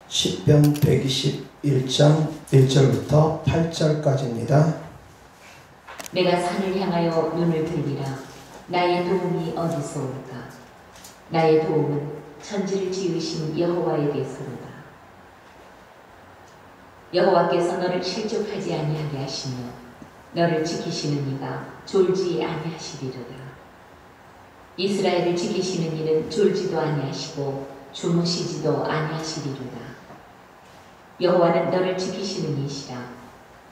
시편 121장 1절부터 8절까지입니다. 내가 산을 향하여 눈을 들리라. 나의 도움이 어디서 올까? 나의 도움은 천지를 지으신 여호와에게서로다. 여호와께서 너를 실족하지 아니하게 하시며 너를 지키시는 이가 졸지 아니하시리로다. 이스라엘을 지키시는 이는 졸지도 아니하시고 주무시지도 아니하시리로다. 여호와는 너를 지키시는 이시라.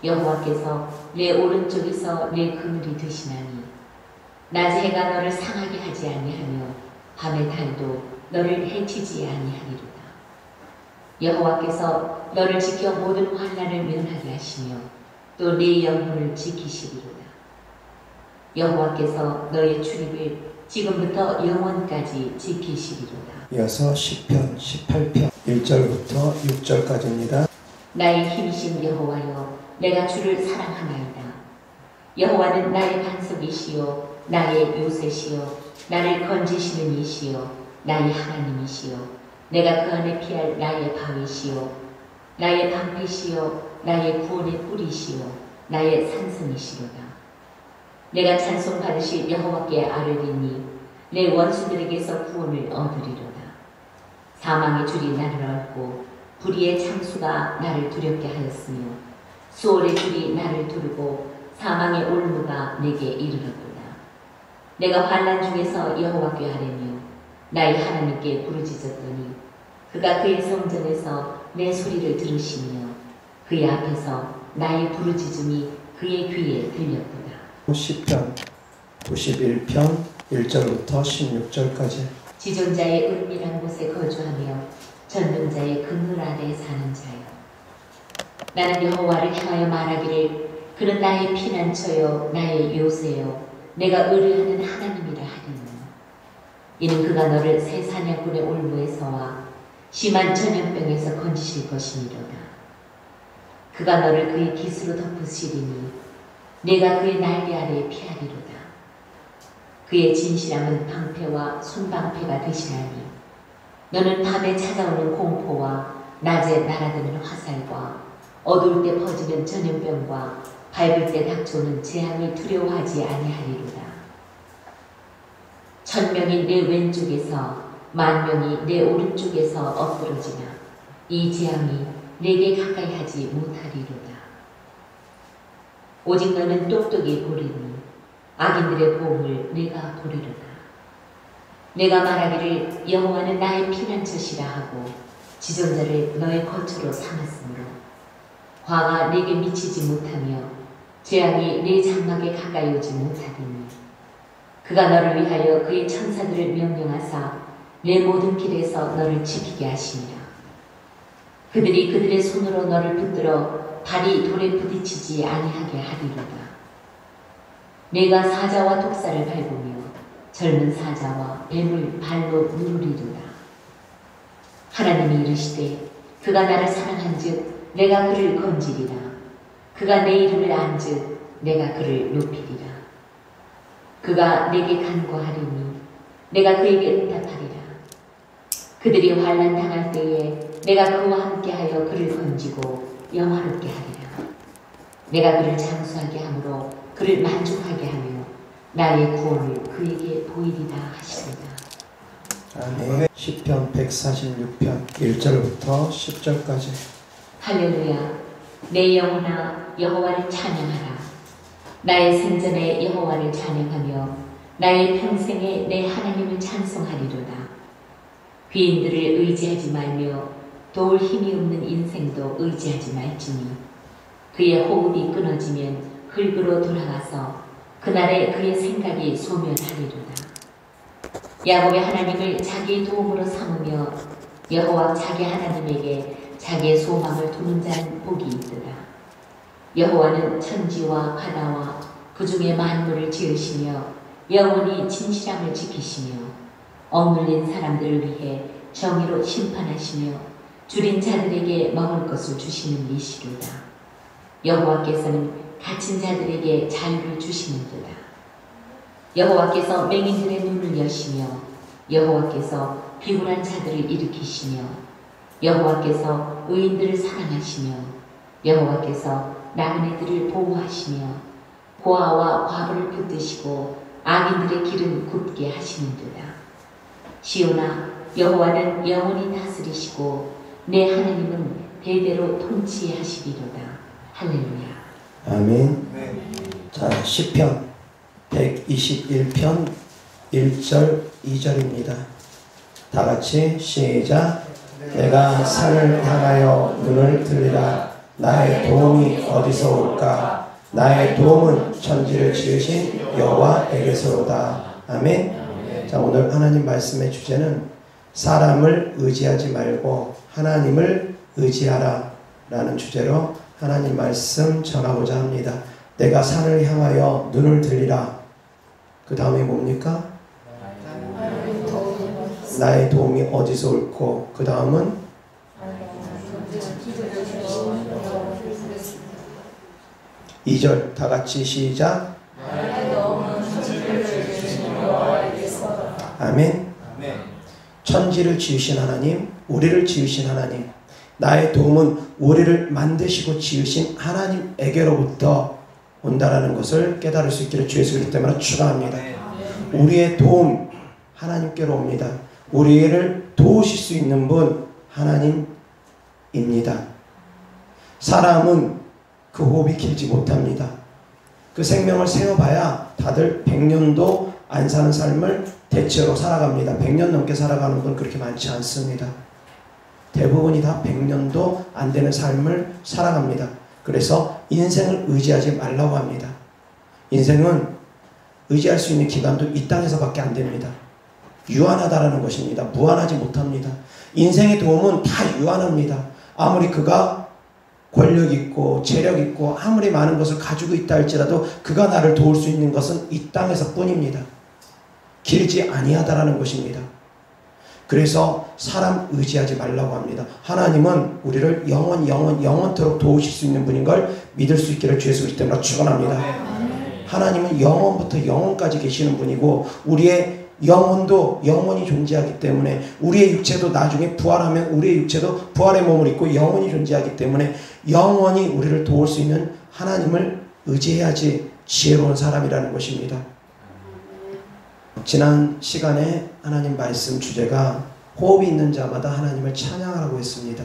여호와께서 내 오른쪽에서 내 그늘이 되시나니 낮에 해가 너를 상하게 하지 아니하며 밤의 달도 너를 해치지 아니하리로다. 여호와께서 너를 지켜 모든 환난을 면하게 하시며 또 네 영혼을 지키시리로다. 여호와께서 너의 출입을 지금부터 영원까지 지키시리로다. 이어서 시편 18편 1절부터 6절까지입니다. 나의 힘이신 여호와여, 내가 주를 사랑하나이다. 여호와는 나의 반석이시요 나의 요새시요 나를 건지시는 이시요 나의 하나님이시요 내가 그 안에 피할 나의 바위시요 나의 방패시요 나의 구원의 뿌리시요 나의 산성이시로다. 내가 찬송받으실 여호와께 아뢰리니 내 원수들에게서 구원을 얻으리로다. 사망의 줄이 나를 얽고 불의의 창수가 나를 두렵게 하였으며 수월의 줄이 나를 두르고 사망의 올무가 내게 이르렀도다. 내가 환난 중에서 여호와께 아뢰며 나의 하나님께 부르짖었더니 그가 그의 성전에서 내 소리를 들으시며 그의 앞에서 나의 부르짖음이 그의 귀에 들렸도다. 시편 91편 1절부터 16절까지. 지존자의 은밀한 곳에 거주하며 전능자의 그늘 아래 사는 자여, 나는 여호와를 향하여 말하기를 그는 나의 피난처요 나의 요새요 내가 의뢰하는 하나님이라 하리니 이는 그가 너를 새 사냥꾼의 올무에서와 심한 전염병에서 건지실 것이니로다. 그가 너를 그의 깃으로 덮으시리니 내가 그의 날개 아래에 피하리로다. 그의 진실함은 방패와 순방패가 되시나니 너는 밤에 찾아오는 공포와 낮에 날아드는 화살과 어두울 때 퍼지는 전염병과 밟을 때 닥쳐오는 재앙을 두려워하지 아니하리로다. 1000명이 내 왼쪽에서 10,000명이 내 오른쪽에서 엎드러지나 이 재앙이 내게 가까이 하지 못하리로다. 오직 너는 똑똑히 보리니 악인들의 보응을 내가 보리로다. 내가 말하기를 여호와는 나의 피난처시라 하고 지존자를 너의 거처로 삼았으므로 화가 내게 미치지 못하며 재앙이 내 장막에 가까이 오지 못하리니 그가 너를 위하여 그의 천사들을 명령하사 내 모든 길에서 너를 지키게 하시니라. 그들이 그들의 손으로 너를 붙들어 발이 돌에 부딪히지 아니하게 하리로다. 내가 사자와 독사를 밟으며 젊은 사자와 뱀을 발로 누르리로다. 하나님이 이르시되 그가 나를 사랑한즉 내가 그를 건지리라. 그가 내 이름을 안즉 내가 그를 높이리라. 그가 내게 간구하리니 내가 그에게 응답하리라. 그들이 환난 당할 때에 내가 그와 함께하여 그를 건지고 영화롭게 하리라. 내가 그를 장수하게 함으로 그를 만족하게 하며 나의 구원을 그에게 보이리라 하시리라. 아멘. 시편 146편 1절부터 10절까지. 할렐루야. 내 영혼아 여호와를 찬양하라. 나의 생전에 여호와를 찬양하며 나의 평생에 내 하나님을 찬송하리로다. 귀인들을 의지하지 말며 도울 힘이 없는 인생도 의지하지 말지니 그의 호흡이 끊어지면 흙으로 돌아가서 그날에 그의 생각이 소멸하리로다. 야곱의 하나님을 자기의 도움으로 삼으며 여호와 자기 하나님에게 자기의 소망을 두는 자는 복이 있도다. 여호와는 천지와 바다와 그 중에 만물을 지으시며 영원히 진실함을 지키시며 억눌린 사람들을 위해 정의로 심판하시며 줄인 자들에게 먹을 것을 주시는 이시로다. 여호와께서는 갇힌 자들에게 자유를 주시는도다. 여호와께서 맹인들의 눈을 여시며 여호와께서 비굴한 자들을 일으키시며 여호와께서 의인들을 사랑하시며 여호와께서 나그네들을 보호하시며 고아와 과부를 붙드시고 악인들의 길은 굳게 하시는도다. 시온아, 여호와는 영원히 다스리시고 내 하나님은 대대로 통치하시리로다. 할렐루야. 아멘. 자, 시편 121편 1절 2절입니다. 다 같이 시작. 내가 산을 향하여 눈을 들리라. 나의 도움이 어디서 올까? 나의 도움은 천지를 지으신 여호와에게서로다. 아멘. 자, 오늘 하나님 말씀의 주제는 사람을 의지하지 말고 하나님을 의지하라 라는 주제로 하나님 말씀 전하고자 합니다. 내가 산을 향하여 눈을 들리라. 그 다음에 뭡니까? 나의 도움이 어디서 옳고, 그 다음은 이 절 다 같이 시작. 아멘. 천지를 지으신 하나님, 우리를 지으신 하나님, 나의 도움은 우리를 만드시고 지으신 하나님에게로부터 온다라는 것을 깨달을 수 있기를 주의 이름 때문에 축원합니다. 우리의 도움 하나님께로 옵니다. 우리를 도우실 수 있는 분 하나님입니다. 사람은 그 호흡이 길지 못합니다. 그 생명을 세어봐야 다들 100년도 안 사는 삶을 대체로 살아갑니다. 100년 넘게 살아가는 분 그렇게 많지 않습니다. 대부분이 다 100년도 안 되는 삶을 살아갑니다. 그래서 인생을 의지하지 말라고 합니다. 인생은 의지할 수 있는 기간도 이 땅에서밖에 안 됩니다. 유한하다라는 것입니다. 무한하지 못합니다. 인생의 도움은 다 유한합니다. 아무리 그가 권력 있고 재력 있고 아무리 많은 것을 가지고 있다 할지라도 그가 나를 도울 수 있는 것은 이 땅에서 뿐입니다. 길지 아니하다라는 것입니다. 그래서 사람 의지하지 말라고 합니다. 하나님은 우리를 영원토록 도우실 수 있는 분인 걸 믿을 수 있기를 주의 이름 때문에 축원합니다. 하나님은 영원부터 영원까지 계시는 분이고 우리의 영혼도 영원히 존재하기 때문에 우리의 육체도 나중에 부활하면 우리의 육체도 부활의 몸을 입고 영원히 존재하기 때문에 영원히 우리를 도울 수 있는 하나님을 의지해야지 지혜로운 사람이라는 것입니다. 지난 시간에 하나님 말씀 주제가 호흡이 있는 자마다 하나님을 찬양하라고 했습니다.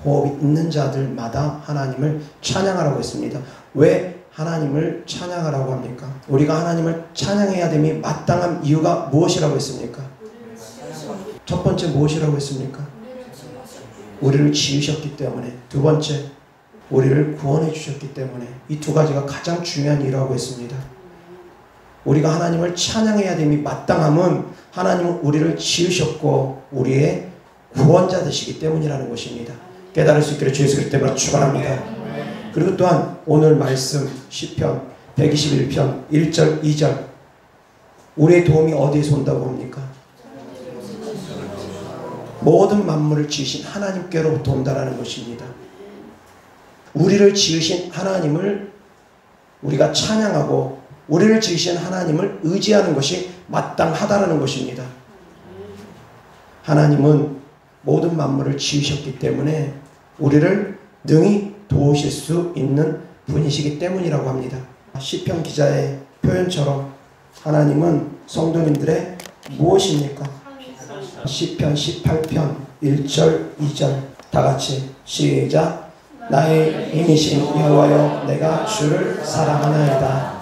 호흡이 있는 자들마다 하나님을 찬양하라고 했습니다. 왜 하나님을 찬양하라고 합니까? 우리가 하나님을 찬양해야 됨이 마땅한 이유가 무엇이라고 했습니까? 첫 번째 무엇이라고 했습니까? 우리를 지으셨기 때문에. 두 번째, 우리를 구원해 주셨기 때문에. 이 두 가지가 가장 중요한 이유라고 했습니다. 우리가 하나님을 찬양해야 됨이 마땅함은 하나님은 우리를 지으셨고 우리의 구원자 되시기 때문이라는 것입니다. 깨달을 수 있기를 주의 이름 때문에 축원합니다. 그리고 또한 오늘 말씀 시편 121편 1절 2절 우리의 도움이 어디에서 온다고 합니까? 모든 만물을 지으신 하나님께로부터 온다라는 것입니다. 우리를 지으신 하나님을 우리가 찬양하고 우리를 지으신 하나님을 의지하는 것이 마땅하다라는 것입니다. 하나님은 모든 만물을 지으셨기 때문에 우리를 능히 도우실 수 있는 분이시기 때문이라고 합니다. 시편 기자의 표현처럼 하나님은 성도님들의 무엇입니까? 시편 18편 1절 2절 다 같이 시작. 나의 힘이신 여호와여 내가 주를 사랑하나이다.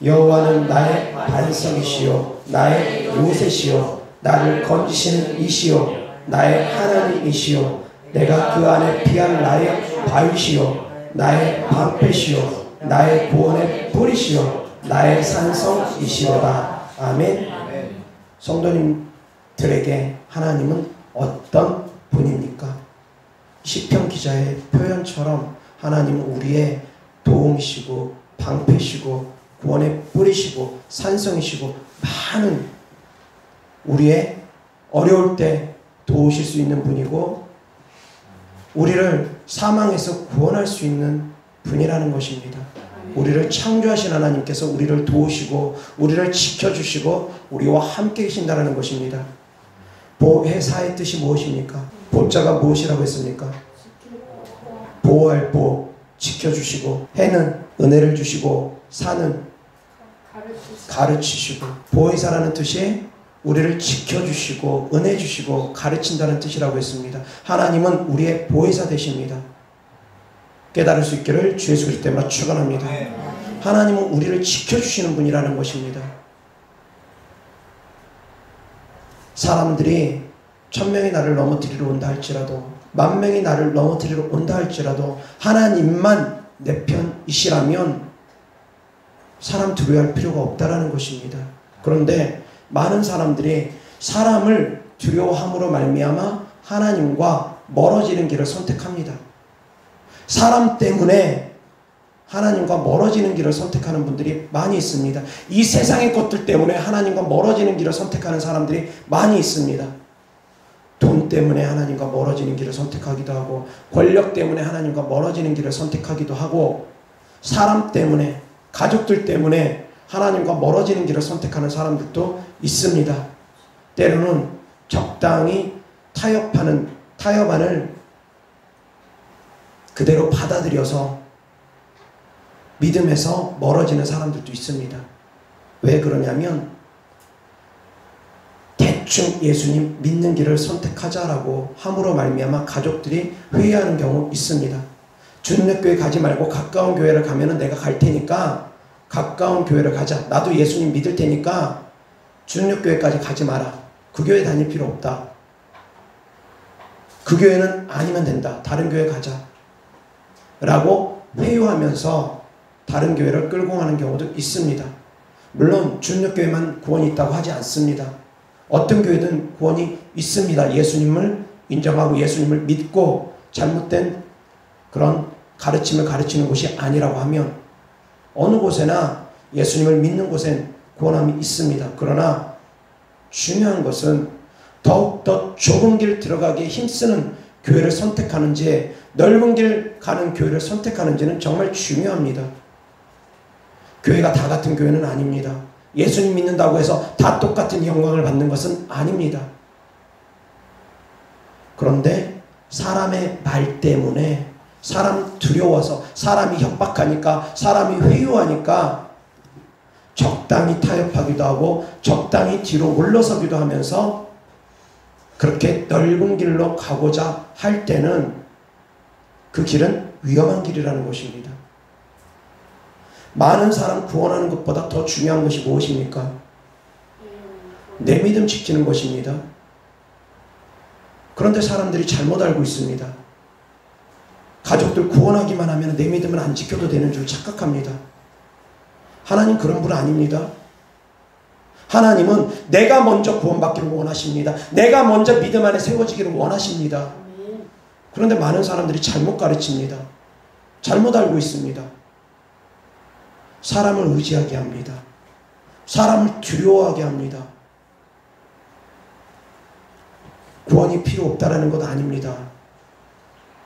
여호와는 나의 반석이시요 나의 요새시요 나를 건지시는 이시요 나의 하나님이시요 내가 그 안에 피할 나의 바위시요 나의 방패시요 나의 구원의 뿌리시요 나의 산성이시로다. 아멘. 성도님들에게 하나님은 어떤 분입니까? 시편 기자의 표현처럼 하나님은 우리의 도움이시고 방패시고 구원의 뿌리시고 산성이시고 많은 우리의 어려울 때 도우실 수 있는 분이고 우리를 사망에서 구원할 수 있는 분이라는 것입니다. 우리를 창조하신 하나님께서 우리를 도우시고 우리를 지켜주시고 우리와 함께 계신다는 것입니다. 보혜사의 뜻이 무엇입니까? 보자가 무엇이라고 했습니까? 보호할 보, 지켜주시고, 해는 은혜를 주시고, 산은 가르치시고. 보혜사라는 뜻이 우리를 지켜주시고 은혜 주시고 가르친다는 뜻이라고 했습니다. 하나님은 우리의 보혜사 되십니다. 깨달을 수 있기를 주 예수 그리스도 때문에 축원합니다. 하나님은 우리를 지켜주시는 분이라는 것입니다. 사람들이 1000명이 나를 넘어뜨리러 온다 할지라도 10,000명이 나를 넘어뜨리러 온다 할지라도 하나님만 내 편이시라면 사람 두려워할 필요가 없다라는 것입니다. 그런데 많은 사람들이 사람을 두려워함으로 말미암아 하나님과 멀어지는 길을 선택합니다. 사람 때문에 하나님과 멀어지는 길을 선택하는 분들이 많이 있습니다. 이 세상의 것들 때문에 하나님과 멀어지는 길을 선택하는 사람들이 많이 있습니다. 돈 때문에 하나님과 멀어지는 길을 선택하기도 하고, 권력 때문에 하나님과 멀어지는 길을 선택하기도 하고, 사람 때문에, 가족들 때문에 하나님과 멀어지는 길을 선택하는 사람들도 있습니다. 때로는 적당히 타협안을 그대로 받아들여서 믿음에서 멀어지는 사람들도 있습니다. 왜 그러냐면 대충 예수님 믿는 길을 선택하자라고 함으로 말미암아 가족들이 회의하는 경우 있습니다. 주님교회 가지 말고 가까운 교회를 가면은 내가 갈 테니까 가까운 교회를 가자. 나도 예수님 믿을 테니까 주님교회까지 가지 마라. 그 교회 다닐 필요 없다. 그 교회는 아니면 된다. 다른 교회 가자. 라고 회유하면서 다른 교회를 끌고 가는 경우도 있습니다. 물론 주님교회만 구원이 있다고 하지 않습니다. 어떤 교회든 구원이 있습니다. 예수님을 인정하고 예수님을 믿고 잘못된 그런 가르침을 가르치는 곳이 아니라고 하면 어느 곳에나 예수님을 믿는 곳엔 구원함이 있습니다. 그러나 중요한 것은 더욱더 좁은 길 들어가기에 힘쓰는 교회를 선택하는지 넓은 길 가는 교회를 선택하는지는 정말 중요합니다. 교회가 다 같은 교회는 아닙니다. 예수님 믿는다고 해서 다 똑같은 영광을 받는 것은 아닙니다. 그런데 사람의 말 때문에 사람 두려워서 사람이 협박하니까 사람이 회유하니까 적당히 타협하기도 하고 적당히 뒤로 물러서기도 하면서 그렇게 넓은 길로 가고자 할 때는 그 길은 위험한 길이라는 것입니다. 많은 사람 구원하는 것보다 더 중요한 것이 무엇입니까? 내 믿음 지키는 것입니다. 그런데 사람들이 잘못 알고 있습니다. 가족들 구원하기만 하면 내 믿음은 안 지켜도 되는 줄 착각합니다. 하나님 그런 분 아닙니다. 하나님은 내가 먼저 구원받기를 원하십니다. 내가 먼저 믿음 안에 세워지기를 원하십니다. 그런데 많은 사람들이 잘못 가르칩니다. 잘못 알고 있습니다. 사람을 의지하게 합니다. 사람을 두려워하게 합니다. 구원이 필요 없다라는 것 아닙니다.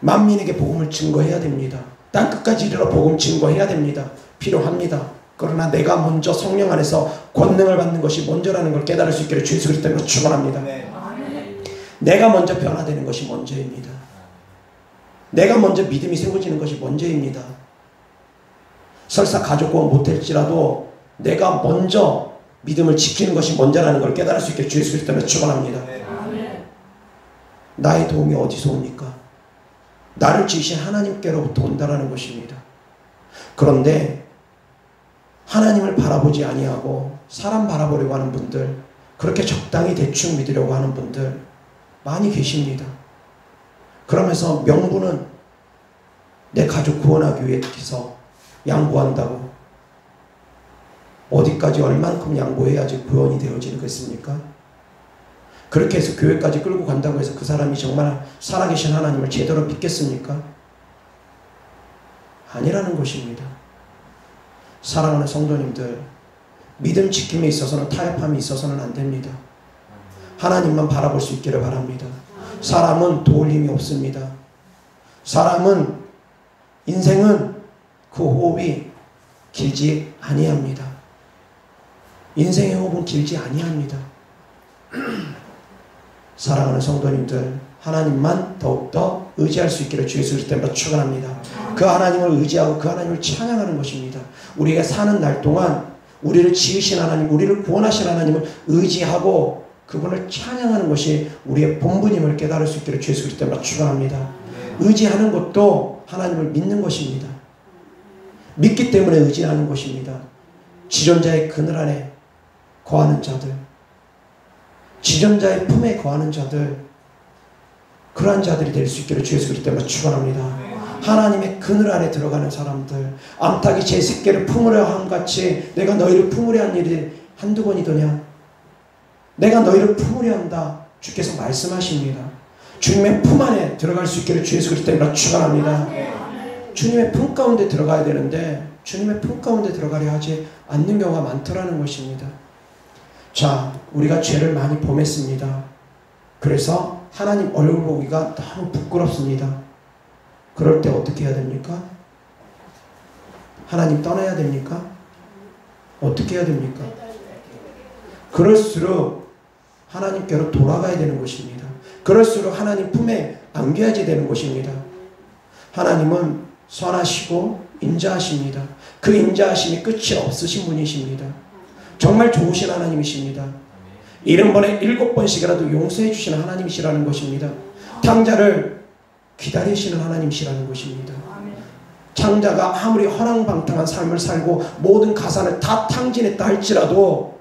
만민에게 복음을 증거해야 됩니다. 땅끝까지 이르러 복음 증거해야 됩니다. 필요합니다. 그러나 내가 먼저 성령 안에서 권능을 받는 것이 먼저라는 걸 깨달을 수 있기를 주 예수 그리스도 때문에 축원합니다. 내가 먼저 변화되는 것이 먼저입니다. 내가 먼저 믿음이 세워지는 것이 먼저입니다. 설사 가족 구원 못할지라도 내가 먼저 믿음을 지키는 것이 먼저라는 걸 깨달을 수 있게 주 예수 그리스도 때문에 축원합니다. 나의 도움이 어디서 옵니까? 나를 지으신 하나님께로부터 온다라는 것입니다. 그런데 하나님을 바라보지 아니하고 사람 바라보려고 하는 분들, 그렇게 적당히 대충 믿으려고 하는 분들 많이 계십니다. 그러면서 명분은 내 가족 구원하기 위해서 양보한다고. 어디까지 얼만큼 양보해야지 구원이 되어지는 것입니까? 그렇게 해서 교회까지 끌고 간다고 해서 그 사람이 정말 살아계신 하나님을 제대로 믿겠습니까? 아니라는 것입니다. 사랑하는 성도님들, 믿음 지킴에 있어서는 타협함이 있어서는 안 됩니다. 하나님만 바라볼 수 있기를 바랍니다. 사람은 도울 힘이 없습니다. 사람은, 인생은 그 호흡이 길지 아니합니다. 인생의 호흡은 길지 아니합니다. 사랑하는 성도님들, 하나님만 더욱더 의지할 수 있기를 주 예수 그리스도로 축원합니다. 그 하나님을 의지하고 그 하나님을 찬양하는 것입니다. 우리가 사는 날 동안 우리를 지으신 하나님, 우리를 구원하신 하나님을 의지하고 그분을 찬양하는 것이 우리의 본분임을 깨달을 수 있기를 주 예수 그리스도로 축원합니다. 의지하는 것도 하나님을 믿는 것입니다. 믿기 때문에 의지하는 것입니다. 지존자의 그늘 안에 거하는 자들, 지존자의 품에 거하는 자들, 그러한 자들이 될 수 있기를 주 예수 그리스도로 축원합니다. 하나님의 그늘 안에 들어가는 사람들, 암탉이 제 새끼를 품으려 함같이 내가 너희를 품으려 한 일이 한두 번이더냐. 내가 너희를 품으려 한다. 주께서 말씀하십니다. 주님의 품 안에 들어갈 수 있기를 주 예수 그리스도로 축원합니다. 주님의 품 가운데 들어가야 되는데 주님의 품 가운데 들어가려 하지 않는 경우가 많더라는 것입니다. 자, 우리가 죄를 많이 범했습니다. 그래서 하나님 얼굴 보기가 너무 부끄럽습니다. 그럴 때 어떻게 해야 됩니까? 하나님 떠나야 됩니까? 어떻게 해야 됩니까? 그럴수록 하나님께로 돌아가야 되는 것입니다. 그럴수록 하나님 품에 안겨야지 되는 것입니다. 하나님은 선하시고 인자하십니다. 그 인자하심이 끝이 없으신 분이십니다. 정말 좋으신 하나님이십니다. 70번에 7번씩이라도 용서해 주시는 하나님이시라는 것입니다. 탕자를 기다리시는 하나님이시라는 것입니다. 탕자가 아무리 허랑방탕한 삶을 살고 모든 가산을 다 탕진했다 할지라도,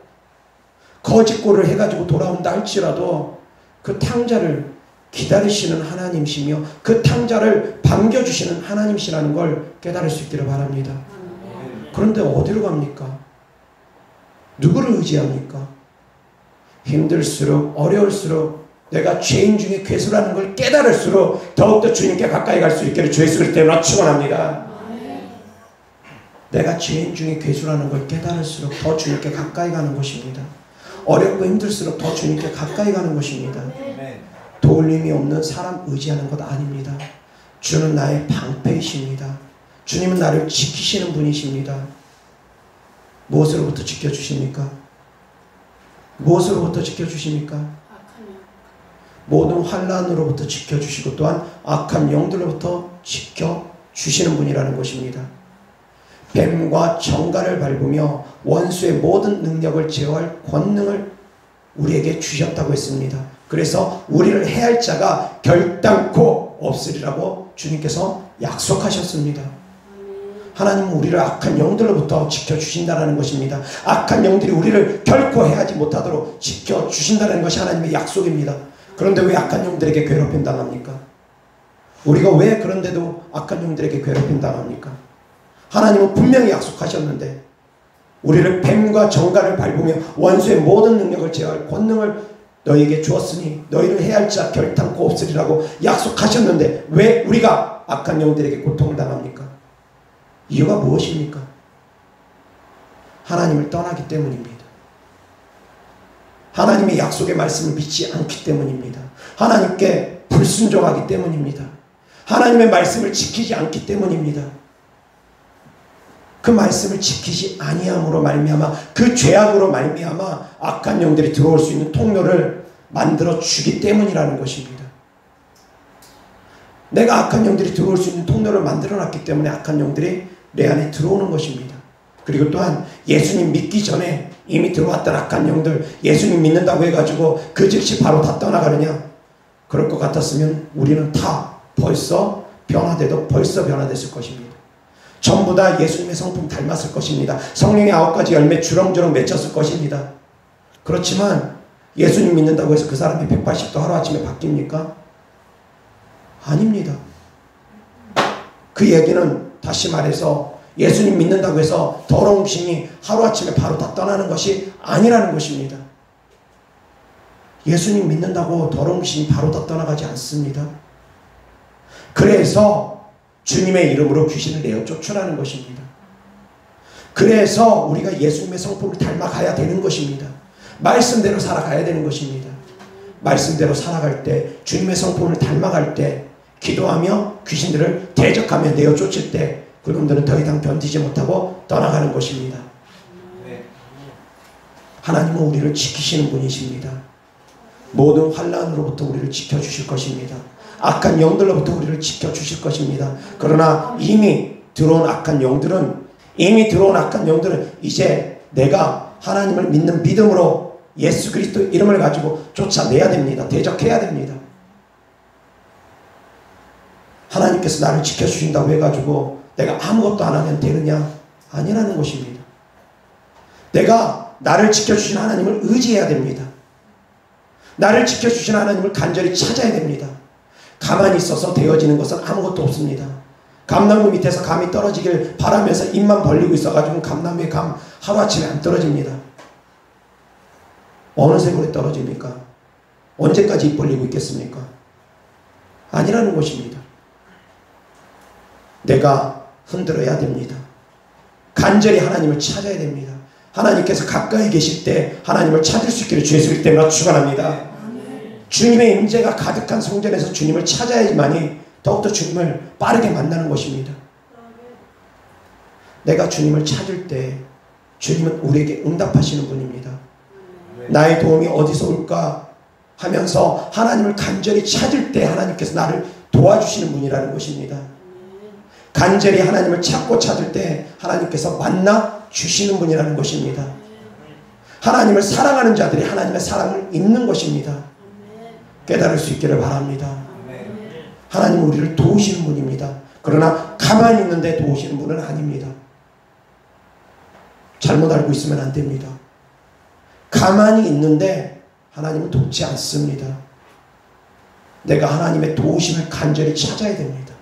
거짓골을 해가지고 돌아온다 할지라도 그 탕자를 기다리시는 하나님이시며 그 탕자를 반겨주시는 하나님이시라는 걸 깨달을 수 있기를 바랍니다. 그런데 어디로 갑니까? 누구를 의지합니까? 힘들수록 어려울수록 내가 죄인 중에 괴수라는 걸 깨달을수록 더욱더 주님께 가까이 갈 수 있기를 주 예수 그리스도로 축원합니다. 내가 죄인 중에 괴수라는 걸 깨달을수록 더 주님께 가까이 가는 것입니다. 어렵고 힘들수록 더 주님께 가까이 가는 것입니다. 도울림이 없는 사람 의지하는 것 아닙니다. 주는 나의 방패이십니다. 주님은 나를 지키시는 분이십니다. 무엇으로부터 지켜주십니까? 무엇으로부터 지켜주십니까? 모든 환난으로부터 지켜주시고 또한 악한 영들로부터 지켜주시는 분이라는 것입니다. 뱀과 정갈을 밟으며 원수의 모든 능력을 제어할 권능을 우리에게 주셨다고 했습니다. 그래서 우리를 해할 자가 결단코 없으리라고 주님께서 약속하셨습니다. 하나님은 우리를 악한 영들로부터 지켜주신다는 것입니다. 악한 영들이 우리를 결코 해하지 못하도록 지켜주신다는 것이 하나님의 약속입니다. 그런데 왜 악한 영들에게 괴롭힘 당합니까? 우리가 왜 그런데도 악한 영들에게 괴롭힘 당합니까? 하나님은 분명히 약속하셨는데 우리를 뱀과 정갈을 밟으며 원수의 모든 능력을 제어할 권능을 너희에게 주었으니 너희를 해할 자 결단코 없으리라고 약속하셨는데 왜 우리가 악한 영들에게 고통을 당합니까? 이유가 무엇입니까? 하나님을 떠나기 때문입니다. 하나님의 약속의 말씀을 믿지 않기 때문입니다. 하나님께 불순종하기 때문입니다. 하나님의 말씀을 지키지 않기 때문입니다. 그 말씀을 지키지 아니함으로 말미암아 그 죄악으로 말미암아 악한 영들이 들어올 수 있는 통로를 만들어 주기 때문이라는 것입니다. 내가 악한 영들이 들어올 수 있는 통로를 만들어 놨기 때문에 악한 영들이 내 안에 들어오는 것입니다. 그리고 또한 예수님 믿기 전에 이미 들어왔던 악한 영들, 예수님 믿는다고 해가지고 그 즉시 바로 다 떠나가느냐? 그럴 것 같았으면 우리는 다 벌써 변화됐을 것입니다. 전부 다 예수님의 성품 닮았을 것입니다. 성령의 9가지 열매 주렁주렁 맺혔을 것입니다. 그렇지만 예수님 믿는다고 해서 그 사람이 180도 하루아침에 바뀝니까? 아닙니다. 그 얘기는 다시 말해서 예수님 믿는다고 해서 더러운 귀신이 하루아침에 바로 다 떠나는 것이 아니라는 것입니다. 예수님 믿는다고 더러운 귀신이 바로 다 떠나가지 않습니다. 그래서 주님의 이름으로 귀신을 내어 쫓으라는 것입니다. 그래서 우리가 예수님의 성품을 닮아가야 되는 것입니다. 말씀대로 살아가야 되는 것입니다. 말씀대로 살아갈 때, 주님의 성품을 닮아갈 때, 기도하며 귀신들을 대적하며 내어 쫓을 때 그놈들은 더 이상 견디지 못하고 떠나가는 것입니다. 하나님은 우리를 지키시는 분이십니다. 모든 환난으로부터 우리를 지켜주실 것입니다. 악한 영들로부터 우리를 지켜주실 것입니다. 그러나 이미 들어온 악한 영들은 이제 내가 하나님을 믿는 믿음으로 예수 그리스도 이름을 가지고 쫓아내야 됩니다. 대적해야 됩니다. 하나님께서 나를 지켜주신다고 해가지고 내가 아무것도 안 하면 되느냐? 아니라는 것입니다. 내가 나를 지켜주신 하나님을 의지해야 됩니다. 나를 지켜주신 하나님을 간절히 찾아야 됩니다. 가만히 있어서 되어지는 것은 아무것도 없습니다. 감나무 밑에서 감이 떨어지길 바라면서 입만 벌리고 있어가지고 감나무의 감 하루아침에 안 떨어집니다. 어느 세월에 떨어집니까? 언제까지 입 벌리고 있겠습니까? 아니라는 것입니다. 내가 흔들어야 됩니다. 간절히 하나님을 찾아야 됩니다. 하나님께서 가까이 계실 때 하나님을 찾을 수 있기를 주 예수 그리스도 때문에 축원합니다. 주님의 임재가 가득한 성전에서 주님을 찾아야지만이 더욱더 주님을 빠르게 만나는 것입니다. 내가 주님을 찾을 때 주님은 우리에게 응답하시는 분입니다. 나의 도움이 어디서 올까 하면서 하나님을 간절히 찾을 때 하나님께서 나를 도와주시는 분이라는 것입니다. 간절히 하나님을 찾고 찾을 때 하나님께서 만나 주시는 분이라는 것입니다. 하나님을 사랑하는 자들이 하나님의 사랑을 입는 것입니다. 깨달을 수 있기를 바랍니다. 하나님은 우리를 도우시는 분입니다. 그러나 가만히 있는데 도우시는 분은 아닙니다. 잘못 알고 있으면 안 됩니다. 가만히 있는데 하나님은 돕지 않습니다. 내가 하나님의 도우심을 간절히 찾아야 됩니다.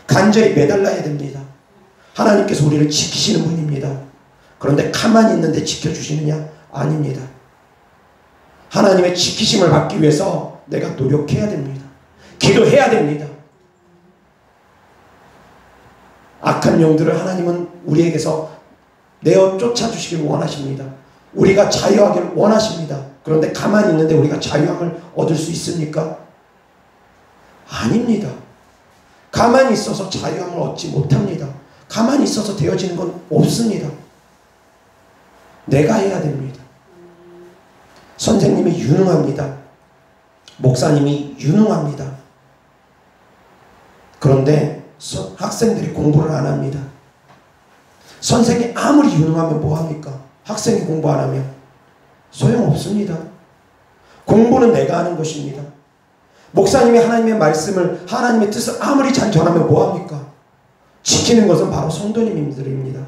간절히 매달라야 됩니다. 하나님께서 우리를 지키시는 분입니다. 그런데 가만히 있는데 지켜주시느냐? 아닙니다. 하나님의 지키심을 받기 위해서 내가 노력해야 됩니다. 기도해야 됩니다. 악한 영들을 하나님은 우리에게서 내어 쫓아주시길 원하십니다. 우리가 자유하기를 원하십니다. 그런데 가만히 있는데 우리가 자유함을 얻을 수 있습니까? 아닙니다. 가만히 있어서 자유함을 얻지 못합니다. 가만히 있어서 되어지는 건 없습니다. 내가 해야 됩니다. 선생님이 유능합니다. 목사님이 유능합니다. 그런데 학생들이 공부를 안 합니다. 선생이 아무리 유능하면 뭐합니까? 학생이 공부 안 하면 소용없습니다. 공부는 내가 하는 것입니다. 목사님이 하나님의 말씀을, 하나님의 뜻을 아무리 잘 전하면 뭐합니까? 지키는 것은 바로 성도님들입니다.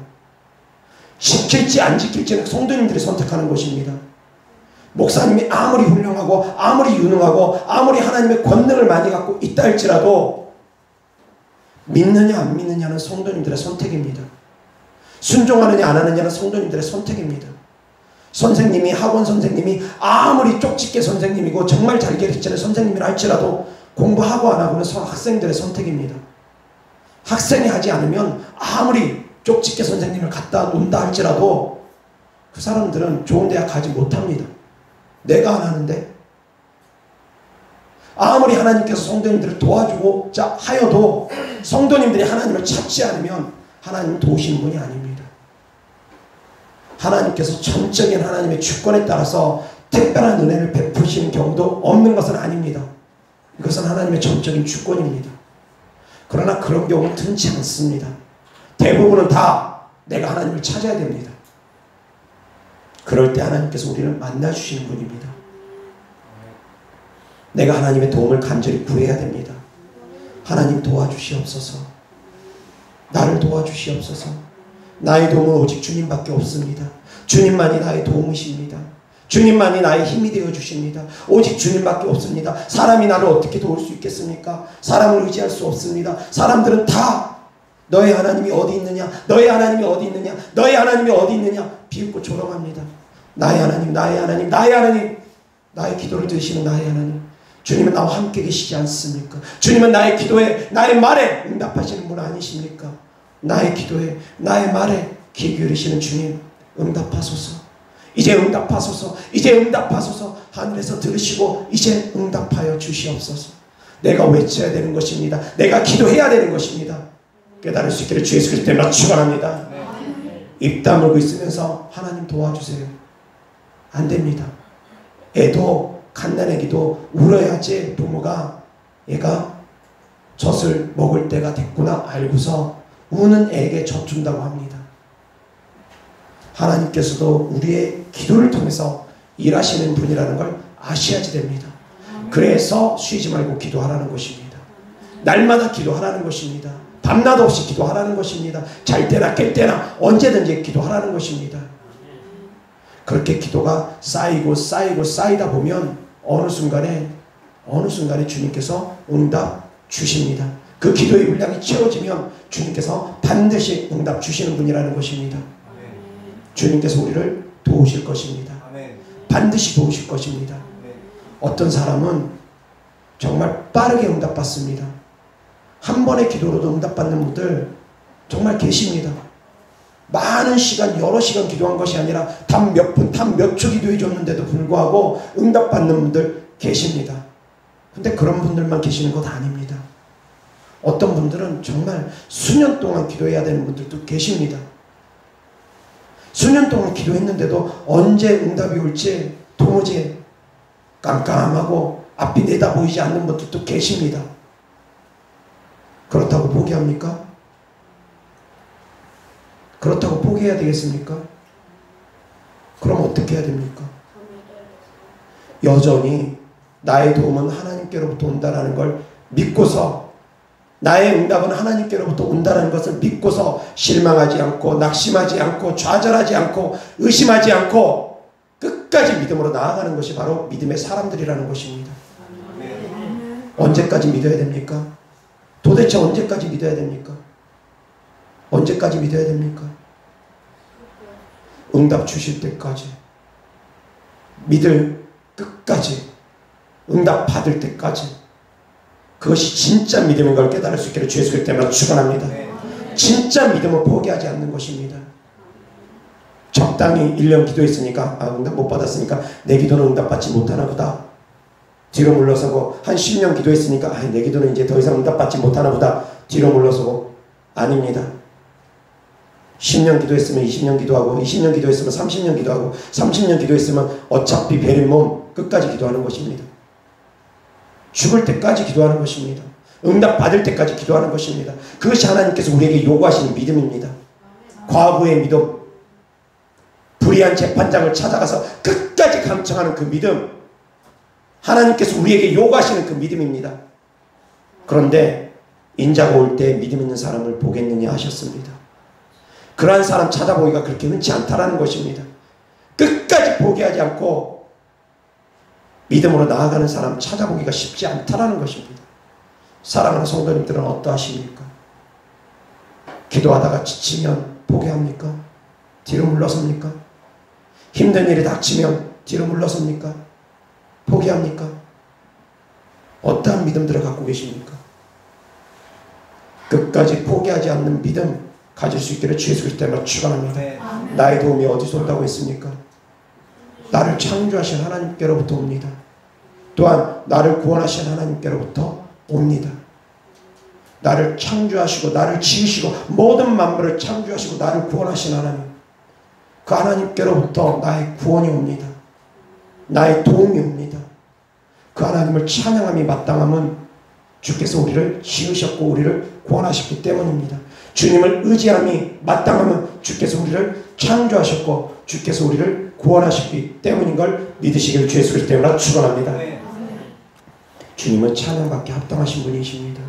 지킬지 안 지킬지는 성도님들이 선택하는 것입니다. 목사님이 아무리 훌륭하고 아무리 유능하고 아무리 하나님의 권능을 많이 갖고 있다 할지라도 믿느냐 안 믿느냐는 성도님들의 선택입니다. 순종하느냐 안 하느냐는 성도님들의 선택입니다. 선생님이, 학원 선생님이 아무리 쪽집게 선생님이고 정말 잘 가르치는 선생님이라 할지라도 공부하고 안 하고는 학생들의 선택입니다. 학생이 하지 않으면 아무리 쪽집게 선생님을 갖다 놓는다 할지라도 그 사람들은 좋은 대학 가지 못합니다. 내가 안 하는데 아무리 하나님께서 성도님들을 도와주고자 하여도 성도님들이 하나님을 찾지 않으면 하나님은 도우시는 분이 아닙니다. 하나님께서 전적인 하나님의 주권에 따라서 특별한 은혜를 베푸시는 경우도 없는 것은 아닙니다. 이것은 하나님의 전적인 주권입니다. 그러나 그런 경우는 흔치 않습니다. 대부분은 다 내가 하나님을 찾아야 됩니다. 그럴 때 하나님께서 우리를 만나주시는 분입니다. 내가 하나님의 도움을 간절히 구해야 됩니다. 하나님 도와주시옵소서. 나를 도와주시옵소서. 나의 도움은 오직 주님밖에 없습니다. 주님만이 나의 도움이십니다. 주님만이 나의 힘이 되어 주십니다. 오직 주님밖에 없습니다. 사람이 나를 어떻게 도울 수 있겠습니까? 사람을 의지할 수 없습니다. 사람들은 다 너의 하나님이 어디 있느냐? 너의 하나님이 어디 있느냐? 너의 하나님이 어디 있느냐? 비웃고 조롱합니다. 나의 하나님, 나의 하나님, 나의 하나님. 나의 기도를 들으시는 나의 하나님. 주님은 나와 함께 계시지 않습니까? 주님은 나의 기도에, 나의 말에 응답하시는 분 아니십니까? 나의 기도에, 나의 말에 귀 기울이시는 주님, 응답하소서. 이제 응답하소서. 이제 응답하소서. 하늘에서 들으시고 이제 응답하여 주시옵소서. 내가 외쳐야 되는 것입니다. 내가 기도해야 되는 것입니다. 깨달을 수 있기를 주 예수 그리스도 때문에 축원합니다. 입 다물고 있으면서 하나님 도와주세요. 안 됩니다. 애도 갓난아기도 울어야지 부모가 얘가 젖을 먹을 때가 됐구나 알고서 우는 애에게 젖 준다고 합니다. 하나님께서도 우리의 기도를 통해서 일하시는 분이라는 걸 아셔야지 됩니다. 그래서 쉬지 말고 기도하라는 것입니다. 날마다 기도하라는 것입니다. 밤낮 없이 기도하라는 것입니다. 잘 때나 깰 때나 언제든지 기도하라는 것입니다. 그렇게 기도가 쌓이고 쌓이다 보면 어느 순간에 주님께서 응답 주십니다. 그 기도의 분량이 채워지면 주님께서 반드시 응답 주시는 분이라는 것입니다. 주님께서 우리를 도우실 것입니다. 반드시 도우실 것입니다. 어떤 사람은 정말 빠르게 응답받습니다. 한 번의 기도로도 응답받는 분들 정말 계십니다. 많은 시간, 여러 시간 기도한 것이 아니라 단 몇 분, 단 몇 초 기도해 줬는데도 불구하고 응답받는 분들 계십니다. 근데 그런 분들만 계시는 것 아닙니다. 어떤 분들은 정말 수년 동안 기도해야 되는 분들도 계십니다. 수년 동안 기도했는데도 언제 응답이 올지 도무지 깜깜하고 앞이 내다 보이지 않는 분들도 계십니다. 그렇다고 포기합니까? 그렇다고 포기해야 되겠습니까? 그럼 어떻게 해야 됩니까? 여전히 나의 도움은 하나님께로부터 온다는 걸 믿고서, 나의 응답은 하나님께로부터 온다는 것을 믿고서 실망하지 않고 낙심하지 않고 좌절하지 않고 의심하지 않고 끝까지 믿음으로 나아가는 것이 바로 믿음의 사람들이라는 것입니다. 언제까지 믿어야 됩니까? 도대체 언제까지 믿어야 됩니까? 언제까지 믿어야 됩니까? 응답 주실 때까지, 믿을 끝까지, 응답 받을 때까지. 그것이 진짜 믿음인 걸 깨달을 수 있기를 주 예수 그리스도 때문에 축원합니다. 진짜 믿음은 포기하지 않는 것입니다. 적당히 1년 기도했으니까 응답 못 받았으니까 내 기도는 응답받지 못하나 보다. 뒤로 물러서고 한 10년 기도했으니까 내 기도는 이제 더 이상 응답받지 못하나 보다. 뒤로 물러서고. 아닙니다. 10년 기도했으면 20년 기도하고 20년 기도했으면 30년 기도하고 30년 기도했으면 어차피 베린 몸 끝까지 기도하는 것입니다. 죽을 때까지 기도하는 것입니다. 응답 받을 때까지 기도하는 것입니다. 그것이 하나님께서 우리에게 요구하시는 믿음입니다. 과부의 믿음, 불의한 재판장을 찾아가서 끝까지 감청하는 그 믿음, 하나님께서 우리에게 요구하시는 그 믿음입니다. 그런데 인자가 올 때 믿음 있는 사람을 보겠느냐 하셨습니다. 그러한 사람 찾아보기가 그렇게 흔치 않다라는 것입니다. 끝까지 포기하지 않고 믿음으로 나아가는 사람 찾아보기가 쉽지 않다라는 것입니다. 사랑하는 성도님들은 어떠하십니까? 기도하다가 지치면 포기합니까? 뒤로 물러섭니까? 힘든 일이 닥치면 뒤로 물러섭니까? 포기합니까? 어떠한 믿음들을 갖고 계십니까? 끝까지 포기하지 않는 믿음 가질 수 있기를 주 예수 그리스도 때문에 축원합니다. 나의 도움이 어디서 온다고 했습니까? 나를 창조하신 하나님께로부터 옵니다. 또한 나를 구원하신 하나님께로부터 옵니다. 나를 창조하시고 나를 지으시고 모든 만물을 창조하시고 나를 구원하신 하나님, 그 하나님께로부터 나의 구원이 옵니다. 나의 도움이 옵니다. 그 하나님을 찬양함이 마땅함은 주께서 우리를 지으셨고 우리를 구원하셨기 때문입니다. 주님을 의지함이 마땅함은 주께서 우리를 창조하셨고 주께서 우리를 구원하셨기 때문인 걸 믿으시길 주 예수 그리스도 때문에 축원합니다. 주님은 찬양받기 합당하신 분이십니다.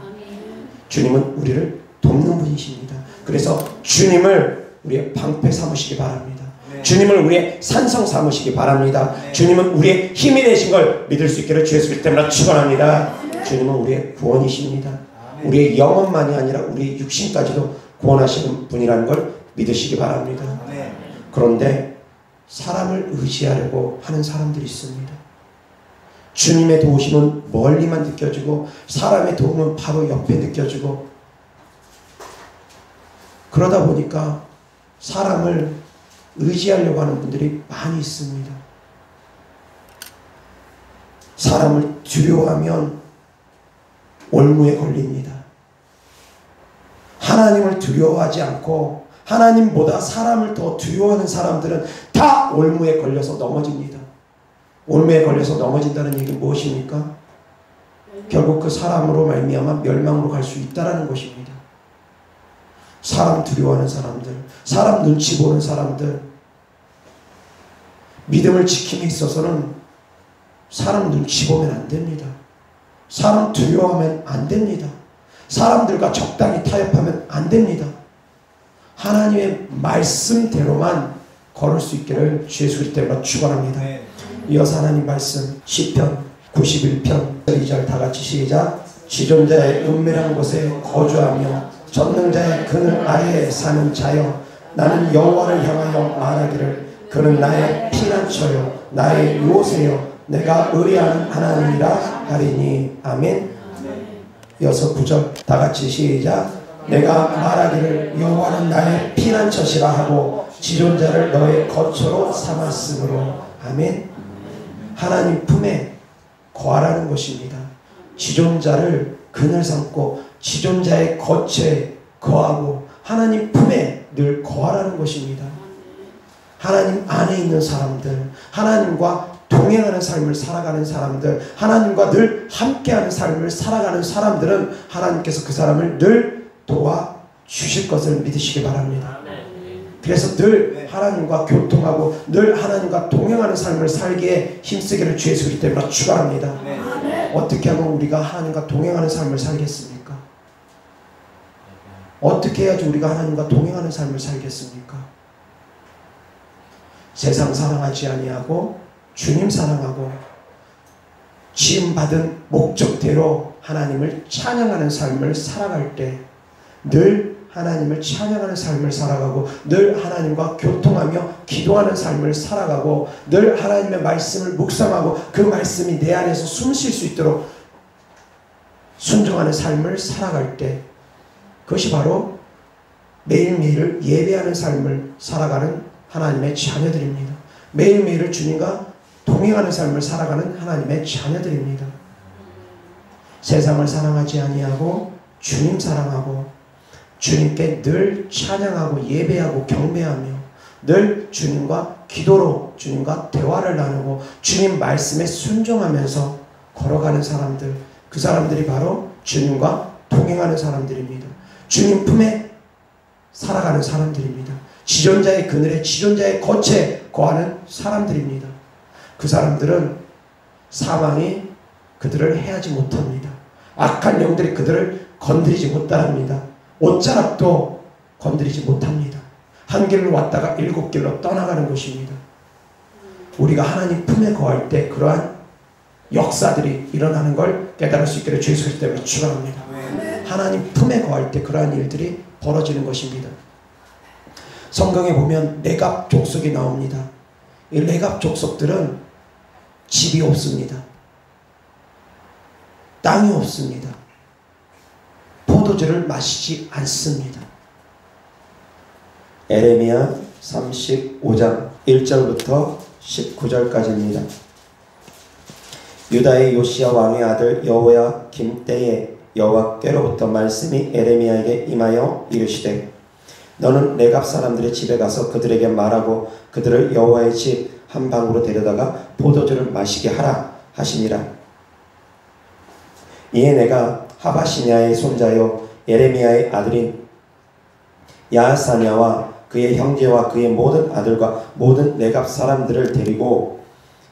주님은 우리를 돕는 분이십니다. 그래서 주님을 우리의 방패 삼으시기 바랍니다. 주님을 우리의 산성 삼으시기 바랍니다. 주님은 우리의 힘이 되신 걸 믿을 수 있기를 주 예수 그리스도 때문에 축원합니다. 주님은 우리의 구원이십니다. 우리의 영혼만이 아니라 우리의 육신까지도 구원하시는 분이라는 걸 믿으시기 바랍니다. 그런데 사람을 의지하려고 하는 사람들이 있습니다. 주님의 도우심은 멀리만 느껴지고 사람의 도움은 바로 옆에 느껴지고, 그러다 보니까 사람을 의지하려고 하는 분들이 많이 있습니다. 사람을 두려워하면 올무에 걸립니다. 하나님을 두려워하지 않고 하나님보다 사람을 더 두려워하는 사람들은 다 올무에 걸려서 넘어집니다. 올무에 걸려서 넘어진다는 얘기는 무엇입니까? 결국 그 사람으로 말미암아 멸망으로 갈 수 있다라는 것입니다. 사람 두려워하는 사람들, 사람 눈치 보는 사람들, 믿음을 지킴에 있어서는 사람 눈치 보면 안 됩니다. 사람 두려워하면 안 됩니다. 사람들과 적당히 타협하면 안 됩니다. 하나님의 말씀대로만 걸을 수 있기를 주 예수 그리스도 이름으로 축원합니다. 이어서 하나님 말씀 시편 91편 2절 다같이 시작. 지존자의 은밀한 곳에 거주하며 전능자의 그늘 아래에 사는 자여, 나는 여호와를 향하여 말하기를 그는 나의 피난처요 나의 요새요 내가 의뢰하는 하나님이라 하리니. 아멘. 이어서 9절 다같이 시작. 내가 말하기를 여호와는 나의 피난처시라 하고 지존자를 너의 거처로 삼았으므로. 아멘. 하나님 품에 거하라는 것입니다. 지존자를 그늘 삼고 지존자의 거처에 거하고 하나님 품에 늘 거하라는 것입니다. 하나님 안에 있는 사람들, 하나님과 동행하는 삶을 살아가는 사람들, 하나님과 늘 함께하는 삶을 살아가는 사람들은 하나님께서 그 사람을 늘 도와주실 것을 믿으시기 바랍니다. 그래서 늘 하나님과 교통하고 늘 하나님과 동행하는 삶을 살기에 힘쓰기를 주 예수 그리스도 이름으로 축원합니다. 어떻게 하면 우리가 하나님과 동행하는 삶을 살겠습니까? 어떻게 해야지 우리가 하나님과 동행하는 삶을 살겠습니까? 세상 사랑하지 아니하고 주님 사랑하고 지음받은 목적대로 하나님을 찬양하는 삶을 살아갈 때 늘 하나님을 찬양하는 삶을 살아가고 늘 하나님과 교통하며 기도하는 삶을 살아가고 늘 하나님의 말씀을 묵상하고 그 말씀이 내 안에서 숨 쉴 수 있도록 순종하는 삶을 살아갈 때 그것이 바로 매일매일을 예배하는 삶을 살아가는 하나님의 자녀들입니다. 매일매일을 주님과 동행하는 삶을 살아가는 하나님의 자녀들입니다. 세상을 사랑하지 아니하고 주님 사랑하고 주님께 늘 찬양하고 예배하고 경배하며 늘 주님과 기도로 주님과 대화를 나누고 주님 말씀에 순종하면서 걸어가는 사람들, 그 사람들이 바로 주님과 동행하는 사람들입니다. 주님 품에 살아가는 사람들입니다. 지존자의 그늘에 지존자의 거처에 거하는 사람들입니다. 그 사람들은 사망이 그들을 해하지 못합니다. 악한 영들이 그들을 건드리지 못합니다. 옷자락도 건드리지 못합니다. 한 길로 왔다가 7길로 떠나가는 것입니다. 우리가 하나님 품에 거할 때 그러한 역사들이 일어나는 걸 깨달을 수 있기를 주 예수 그리스도 이름으로 축원합니다. 하나님 품에 거할 때 그러한 일들이 벌어지는 것입니다. 성경에 보면 레갑 족속이 나옵니다. 이 레갑 족속들은 집이 없습니다. 땅이 없습니다. 포도주를 마시지 않습니다. 에레미야 35장 1절부터 19절까지입니다. 유다의 요시야 왕의 아들 여호야김 때에 여호와께로부터 말씀이 에레미야에게 임하여 이르시되 너는 레갑 사람들의 집에 가서 그들에게 말하고 그들을 여호와의 집 한 방으로 데려다가 포도주를 마시게 하라 하시니라. 이에 내가 하바시냐의 손자요 에레미야의 아들인 야사냐와 그의 형제와 그의 모든 아들과 모든 레갑 사람들을 데리고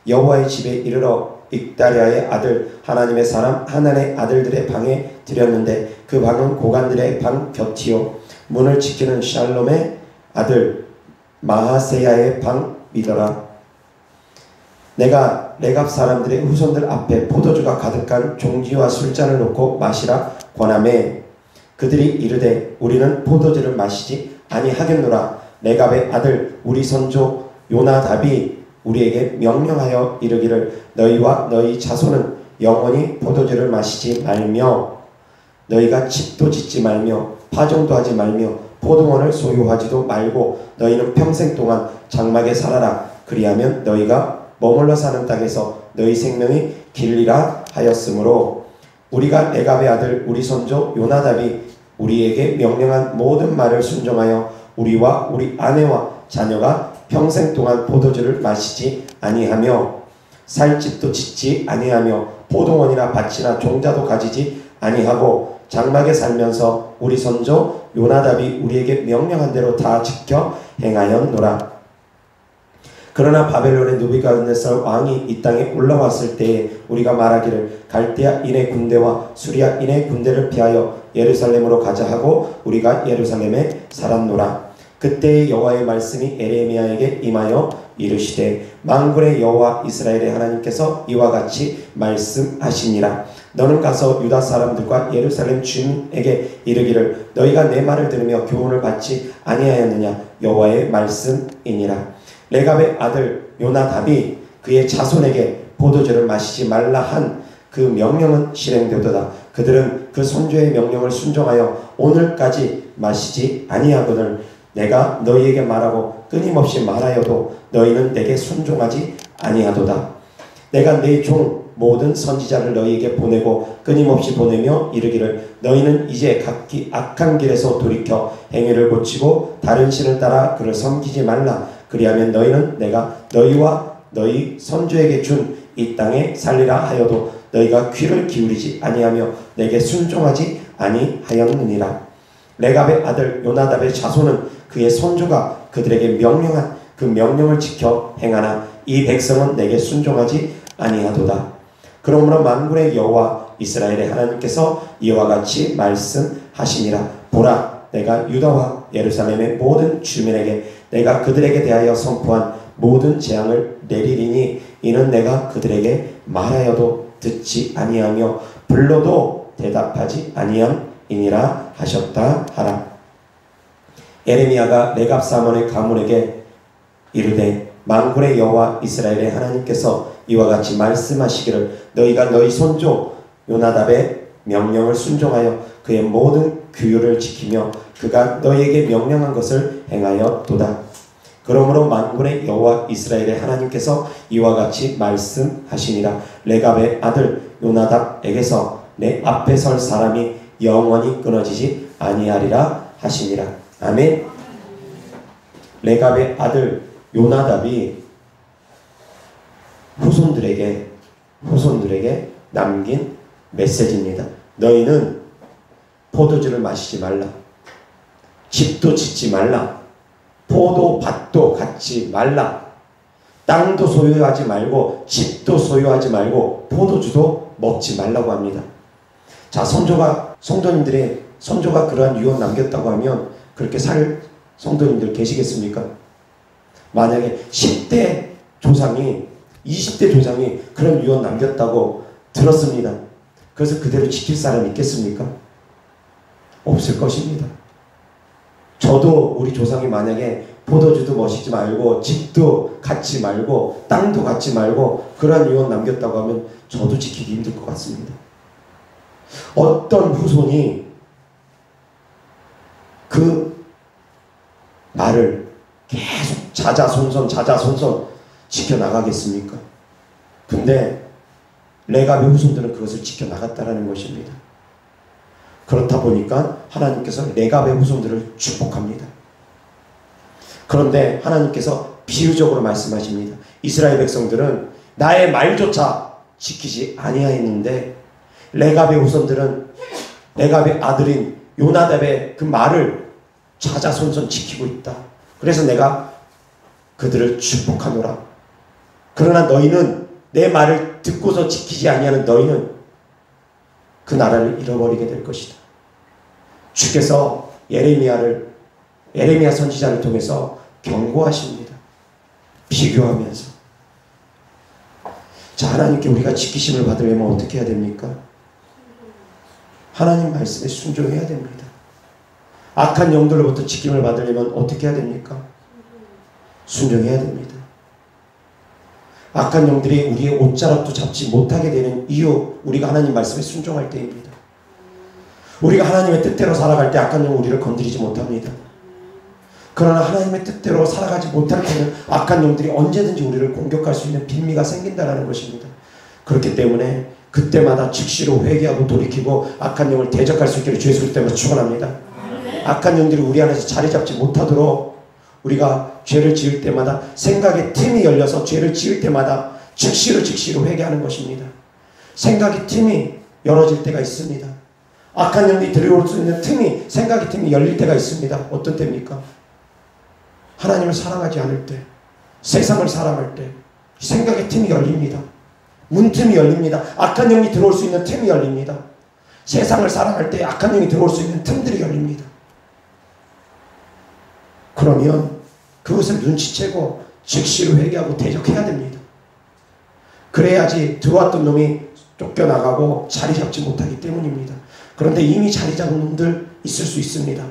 여호와의 집에 이르러 익다리아의 아들 하나님의 사람 하난의 아들들의 방에 들였는데 그 방은 고관들의 방 곁이요 문을 지키는 샬롬의 아들 마하세야의 방이더라. 내가 레갑 사람들의 후손들 앞에 포도주가 가득한 종지와 술잔을 놓고 마시라 권하매 그들이 이르되 우리는 포도주를 마시지 아니하겠노라. 레갑의 아들 우리 선조 요나답이 우리에게 명령하여 이르기를 너희와 너희 자손은 영원히 포도주를 마시지 말며 너희가 집도 짓지 말며 파종도 하지 말며 포도원을 소유하지도 말고 너희는 평생 동안 장막에 살아라. 그리하면 너희가 머물러 사는 땅에서 너희 생명이 길리라 하였으므로 우리가 레갑의 아들 우리 선조 요나답이 우리에게 명령한 모든 말을 순종하여 우리와 우리 아내와 자녀가 평생 동안 포도주를 마시지 아니하며 살 집도 짓지 아니하며 포도원이나 밭이나 종자도 가지지 아니하고 장막에 살면서 우리 선조 요나답이 우리에게 명령한 대로 다 지켜 행하였노라. 그러나 바벨론의 느부갓네살 왕이 이 땅에 올라왔을 때에 우리가 말하기를 갈대아인의 군대와 수리아인의 군대를 피하여 예루살렘으로 가자 하고 우리가 예루살렘에 살았노라. 그때 여호와의 말씀이 에레미야에게 임하여 이르시되 만군의 여호와 이스라엘의 하나님께서 이와 같이 말씀하시니라. 너는 가서 유다 사람들과 예루살렘 주민에게 이르기를 너희가 내 말을 들으며 교훈을 받지 아니하였느냐 여호와의 말씀이니라. 레갑의 아들 요나답이 그의 자손에게 포도주를 마시지 말라 한 그 명령은 실행되도다. 그들은 그 선조의 명령을 순종하여 오늘까지 마시지 아니하거늘 내가 너희에게 말하고 끊임없이 말하여도 너희는 내게 순종하지 아니하도다. 내가 내 종 모든 선지자를 너희에게 보내고 끊임없이 보내며 이르기를 너희는 이제 각기 악한 길에서 돌이켜 행위를 고치고 다른 신을 따라 그를 섬기지 말라. 그리하면 너희는 내가 너희와 너희 선조에게 준 이 땅에 살리라 하여도 너희가 귀를 기울이지 아니하며 내게 순종하지 아니하였느니라. 레갑의 아들 요나답의 자손은 그의 선조가 그들에게 명령한 그 명령을 지켜 행하나 이 백성은 내게 순종하지 아니하도다. 그러므로 만군의 여호와 이스라엘의 하나님께서 이와 같이 말씀하시니라. 보라, 내가 유다와 예루살렘의 모든 주민에게 내가 그들에게 대하여 선포한 모든 재앙을 내리리니 이는 내가 그들에게 말하여도 듣지 아니하며 불러도 대답하지 아니함이니라 하셨다 하라. 에레미야가 레갑 사몬의 가문에게 이르되 만군의 여호와 이스라엘의 하나님께서 이와 같이 말씀하시기를 너희가 너희 손조 요나답의 명령을 순종하여 그의 모든 규율을 지키며 그가 너희에게 명령한 것을 행하였도다. 그러므로 만군의 여호와 이스라엘의 하나님께서 이와 같이 말씀하시니라. 레갑의 아들 요나답에게서 내 앞에 설 사람이 영원히 끊어지지 아니하리라 하시니라. 아멘. 레갑의 아들 요나답이 후손들에게 남긴 메시지입니다. 너희는 포도주를 마시지 말라. 집도 짓지 말라. 포도밭도 갖지 말라. 땅도 소유하지 말고 집도 소유하지 말고 포도주도 먹지 말라고 합니다. 자, 성도가 그러한 유언 남겼다고 하면 그렇게 살 성도님들 계시겠습니까? 만약에 10대 조상이 20대 조상이 그런 유언 남겼다고 들었습니다. 그래서 그대로 지킬 사람이 있겠습니까? 없을 것입니다. 저도 우리 조상이 만약에 포도주도 마시지 말고 집도 갖지 말고 땅도 갖지 말고 그러한 유언 남겼다고 하면 저도 지키기 힘들 것 같습니다. 어떤 후손이 그 말을 계속 자자손손 지켜나가겠습니까? 근데 레갑의 후손들은 그것을 지켜나갔다라는 것입니다. 그렇다 보니까 하나님께서 레갑의 후손들을 축복합니다. 그런데 하나님께서 비유적으로 말씀하십니다. 이스라엘 백성들은 나의 말조차 지키지 아니하였는데 레갑의 후손들은 레갑의 아들인 요나답의 그 말을 자자손손 지키고 있다. 그래서 내가 그들을 축복하노라. 그러나 너희는 내 말을 듣고서 지키지 아니하는 너희는 그 나라를 잃어버리게 될 것이다. 주께서 에레미야 선지자를 통해서 경고하십니다. 비교하면서. 자, 하나님께 우리가 지키심을 받으려면 어떻게 해야 됩니까? 하나님 말씀에 순종해야 됩니다. 악한 영들로부터 지킴을 받으려면 어떻게 해야 됩니까? 순종해야 됩니다. 악한 영들이 우리의 옷자락도 잡지 못하게 되는 이유, 우리가 하나님 말씀에 순종할 때입니다. 우리가 하나님의 뜻대로 살아갈 때 악한 영은 우리를 건드리지 못합니다. 그러나 하나님의 뜻대로 살아가지 못할 때는 악한 영들이 언제든지 우리를 공격할 수 있는 빌미가 생긴다는 것입니다. 그렇기 때문에 그때마다 즉시로 회개하고 돌이키고 악한 영을 대적할 수 있기를 주 예수 그리스도 때문에 축원합니다. 악한 영들이 우리 안에서 자리 잡지 못하도록 우리가 죄를 지을 때마다 생각의 틈이 열려서 죄를 지을 때마다 즉시로 회개하는 것입니다. 생각의 틈이 열어질 때가 있습니다. 악한 영이 들어올 수 있는 틈이, 생각의 틈이 열릴 때가 있습니다. 어떤 때입니까? 하나님을 사랑하지 않을 때, 세상을 사랑할 때 생각의 틈이 열립니다. 문틈이 열립니다. 악한 영이 들어올 수 있는 틈이 열립니다. 세상을 사랑할 때 악한 영이 들어올 수 있는 틈들이 열립니다. 그러면 그것을 눈치채고 즉시로 회개하고 대적해야 됩니다. 그래야지 들어왔던 놈이 쫓겨나가고 자리 잡지 못하기 때문입니다. 그런데 이미 자리 잡은 놈들 있을 수 있습니다.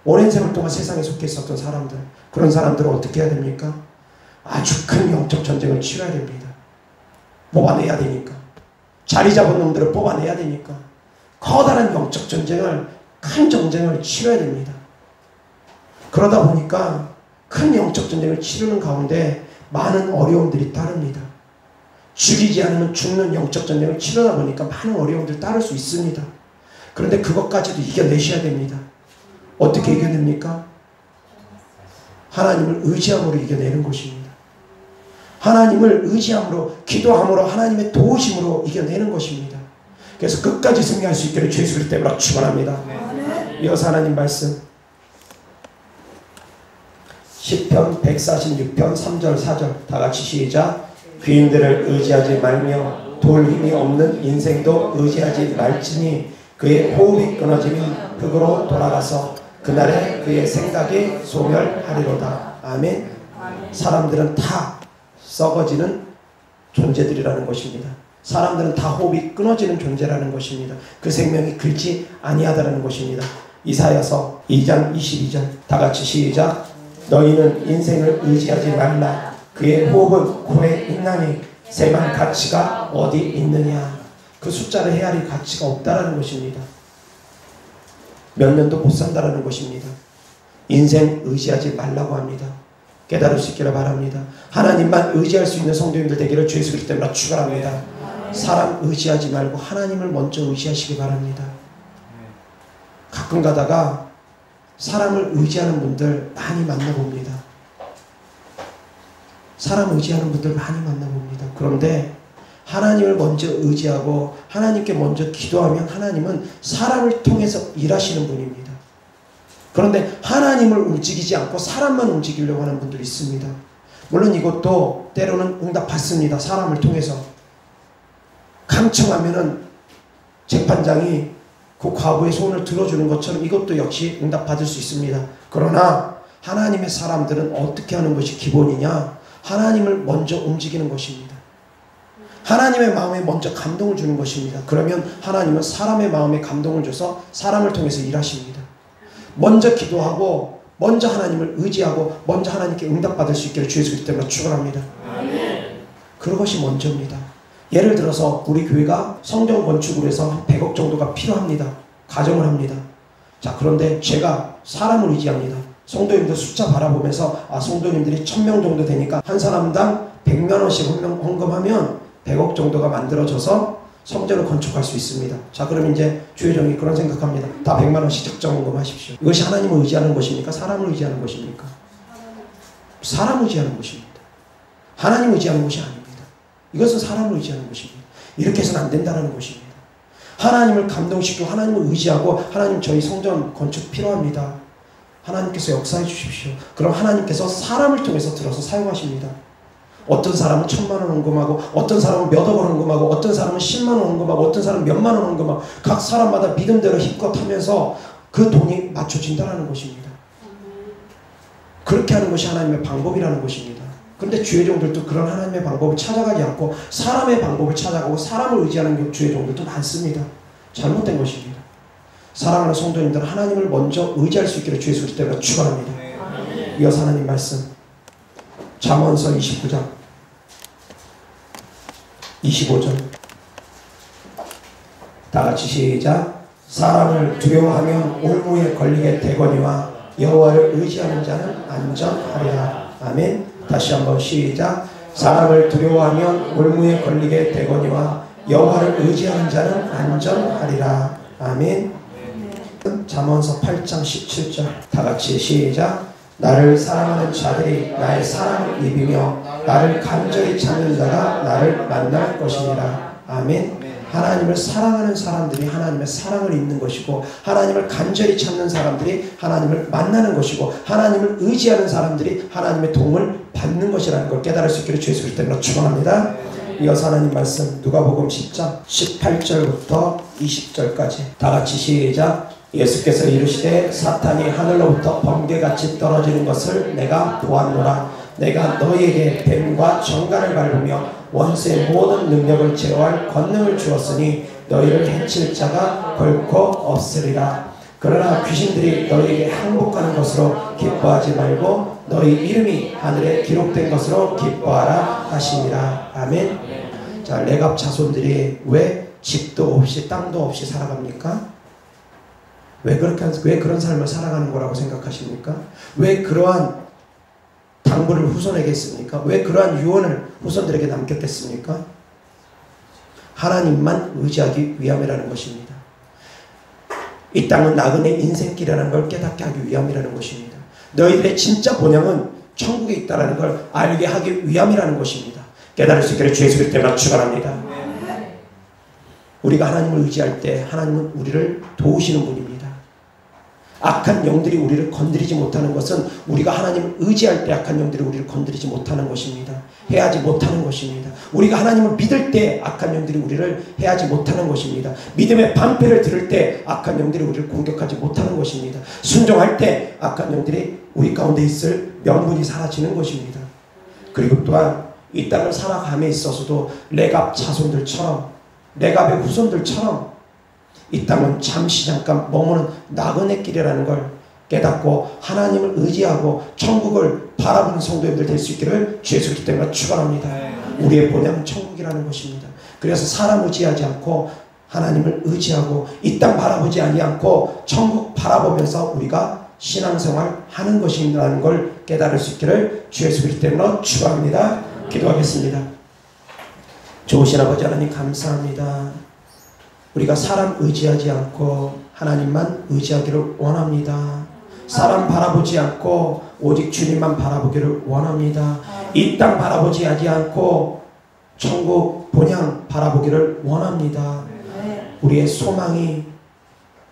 오랜 세월 동안 세상에 속해 있었던 사람들, 그런 사람들은 어떻게 해야 됩니까? 아주 큰 영적 전쟁을 치러야 됩니다. 뽑아내야 되니까. 자리 잡은 놈들을 뽑아내야 되니까. 커다란 영적 전쟁을, 큰 전쟁을 치러야 됩니다. 그러다 보니까 큰 영적 전쟁을 치르는 가운데 많은 어려움들이 따릅니다. 죽이지 않으면 죽는 영적 전쟁을 치르다 보니까 많은 어려움들이 따를 수 있습니다. 그런데 그것까지도 이겨내셔야 됩니다. 어떻게 이겨냅니까? 하나님을 의지함으로 이겨내는 것입니다. 하나님을 의지함으로, 기도함으로, 하나님의 도우심으로 이겨내는 것입니다. 그래서 끝까지 승리할 수 있기를 주 예수 그리스도 이름으로 축원합니다. 이어서 하나님 말씀 시편 146편 3절 4절 다같이 시작. 귀인들을 의지하지 말며 돌 힘이 없는 인생도 의지하지 말지니 그의 호흡이 끊어지면 흙으로 돌아가서 그날에 그의 생각이 소멸하리로다. 아멘. 사람들은 다 썩어지는 존재들이라는 것입니다. 사람들은 다 호흡이 끊어지는 존재라는 것입니다. 그 생명이 긁지 아니하다라는 것입니다. 이사야서 2장 22절 다같이 시작. 너희는 인생을 의지하지 말라. 그의 호흡은 코에 있나니 세만 가치가 어디 있느냐. 그 숫자를 헤아릴 가치가 없다라는 것입니다. 몇 년도 못 산다라는 것입니다. 인생 의지하지 말라고 합니다. 깨달을 수 있기를 바랍니다. 하나님만 의지할 수 있는 성도님들 되기를 주 예수 그리스도 이름으로 축원합니다. 사람 의지하지 말고 하나님을 먼저 의지하시기 바랍니다. 가끔 가다가 사람을 의지하는 분들 많이 만나봅니다. 사람 의지하는 분들 많이 만나봅니다. 그런데 하나님을 먼저 의지하고 하나님께 먼저 기도하면 하나님은 사람을 통해서 일하시는 분입니다. 그런데 하나님을 움직이지 않고 사람만 움직이려고 하는 분들이 있습니다. 물론 이것도 때로는 응답받습니다. 사람을 통해서. 강청하면은 재판장이 그 과부의 소원을 들어주는 것처럼 이것도 역시 응답받을 수 있습니다. 그러나 하나님의 사람들은 어떻게 하는 것이 기본이냐? 하나님을 먼저 움직이는 것입니다. 하나님의 마음에 먼저 감동을 주는 것입니다. 그러면 하나님은 사람의 마음에 감동을 줘서 사람을 통해서 일하십니다. 먼저 기도하고 먼저 하나님을 의지하고 먼저 하나님께 응답받을 수 있기를 주 예수 그리스도 때문에 축원합니다. 그것이 먼저입니다. 예를 들어서 우리 교회가 성전 건축으로 해서 한 100억 정도가 필요합니다. 가정을 합니다. 자, 그런데 제가 사람을 의지합니다. 성도님들 숫자 바라보면서 성도님들이 1000명 정도 되니까 한 사람당 100만 원씩 헌금하면 100억 정도가 만들어져서 성전을 건축할 수 있습니다. 자, 그럼 이제 주회장이 그런 생각합니다. 다 100만 원씩 적정 헌금하십시오. 이것이 하나님을 의지하는 것입니까? 사람을 의지하는 것입니까? 사람 의지하는 것입니다. 하나님 의지하는 것이 아닙니다. 이것은 사람을 의지하는 것입니다. 이렇게 해서는 안 된다는 것입니다. 하나님을 감동시키고 하나님을 의지하고 하나님 저희 성전 건축 필요합니다. 하나님께서 역사해 주십시오. 그럼 하나님께서 사람을 통해서 들어서 사용하십니다. 어떤 사람은 1000만 원 헌금하고 어떤 사람은 몇억 원 헌금하고 어떤 사람은 10만 원 헌금하고 어떤 사람은 몇만 원 헌금하고 각 사람마다 믿음대로 힘껏 하면서 그 돈이 맞춰진다는 것입니다. 그렇게 하는 것이 하나님의 방법이라는 것입니다. 그런데 주의종들도 그런 하나님의 방법을 찾아가지 않고 사람의 방법을 찾아가고 사람을 의지하는 주의종들도 많습니다. 잘못된 것입니다. 사랑하는 성도님들은 하나님을 먼저 의지할 수 있기를 주 예수 그리스도 때문에 축원합니다. 이어서 하나님 말씀 잠언서 29장 25절 다같이 시작. 사람을 두려워하면 올무에 걸리게 되거니와 여호와를 의지하는 자는 안전하리라. 아멘. 다시 한번 시작. 사람을 두려워하면 올무에 걸리게 되거니와 여호와를 의지하는 자는 안전하리라. 아멘. 잠언서 8장 17절 다같이 시작. 나를 사랑하는 자들이 나의 사랑을 입으며 나를 간절히 찾는 자가 나를 만날 것이니라. 아멘. 하나님을 사랑하는 사람들이 하나님의 사랑을 입는 것이고, 하나님을 간절히 찾는 사람들이 하나님을 만나는 것이고, 하나님을 의지하는 사람들이 하나님의 도움을 받는 것이라는 걸 깨달을 수 있기를 주 예수 그리스도로 축원합니다. 이어서 하나님 말씀 누가복음 10장 18절부터 20절까지 다 같이 시작. 예수께서 이르시되 사탄이 하늘로부터 번개같이 떨어지는 것을 내가 보았노라. 내가 너희에게 뱀과 정갈을 밟으며 원수의 모든 능력을 제어할 권능을 주었으니 너희를 해칠 자가 결코 없으리라. 그러나 귀신들이 너희에게 항복하는 것으로 기뻐하지 말고 너희 이름이 하늘에 기록된 것으로 기뻐하라 하시니라. 아멘. 자, 레갑 자손들이 왜 집도 없이 땅도 없이 살아갑니까? 왜 그런 삶을 살아가는 거라고 생각하십니까? 왜 그러한 당부를 후손에게 했습니까? 왜 그러한 유언을 후손들에게 남겼겠습니까? 하나님만 의지하기 위함이라는 것입니다. 이 땅은 나그네 인생길이라는 걸 깨닫게 하기 위함이라는 것입니다. 너희들의 진짜 본향은 천국에 있다는 걸 알게 하기 위함이라는 것입니다. 깨달을 수 있기를 주 예수 그리스도로 축원합니다. 우리가 하나님을 의지할 때 하나님은 우리를 도우시는 분입니다. 악한 영들이 우리를 건드리지 못하는 것은 우리가 하나님을 의지할 때 악한 영들이 우리를 건드리지 못하는 것입니다. 해하지 못하는 것입니다. 우리가 하나님을 믿을 때 악한 영들이 우리를 해하지 못하는 것입니다. 믿음의 방패를 들을 때 악한 영들이 우리를 공격하지 못하는 것입니다. 순종할 때 악한 영들이 우리 가운데 있을 명분이 사라지는 것입니다. 그리고 또한 이 땅을 살아감에 있어서도 레갑 자손들처럼, 레갑의 후손들처럼 이 땅은 잠시 잠깐 머무는 나그네 길이라는 걸 깨닫고 하나님을 의지하고 천국을 바라보는 성도님들 될 수 있기를 주 예수 그리스도 때문에 축원합니다. 우리의 본향은 천국이라는 것입니다. 그래서 사람 의지하지 않고 하나님을 의지하고 이 땅 바라보지 않고 천국 바라보면서 우리가 신앙생활 하는 것이라는 걸 깨달을 수 있기를 주 예수 그리스도 때문에 축원합니다. 기도하겠습니다. 좋으신 아버지 하나님 감사합니다. 우리가 사람 의지하지 않고 하나님만 의지하기를 원합니다. 사람 바라보지 않고 오직 주님만 바라보기를 원합니다. 이 땅 바라보지 않고 천국 본향 바라보기를 원합니다. 우리의 소망이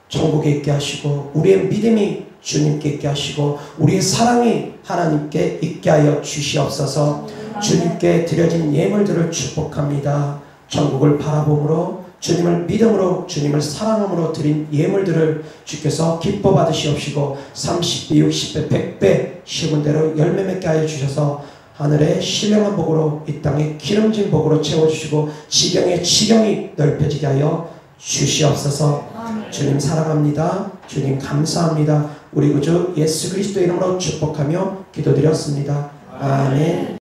천국에 있게 하시고 우리의 믿음이 주님께 있게 하시고 우리의 사랑이 하나님께 있게 하여 주시옵소서. 주님께 드려진 예물들을 축복합니다. 천국을 바라봄으로 주님을 믿음으로 주님을 사랑함으로 드린 예물들을 주께서 기뻐 받으시옵시고 30배 60배 100배 심은 대로 열매 맺게 하여 주셔서 하늘의 신령한 복으로 이 땅의 기름진 복으로 채워주시고 지경의 지경이 넓혀지게 하여 주시옵소서. 주님 사랑합니다. 주님 감사합니다. 우리 구주 예수 그리스도 이름으로 축복하며 기도드렸습니다. 아멘.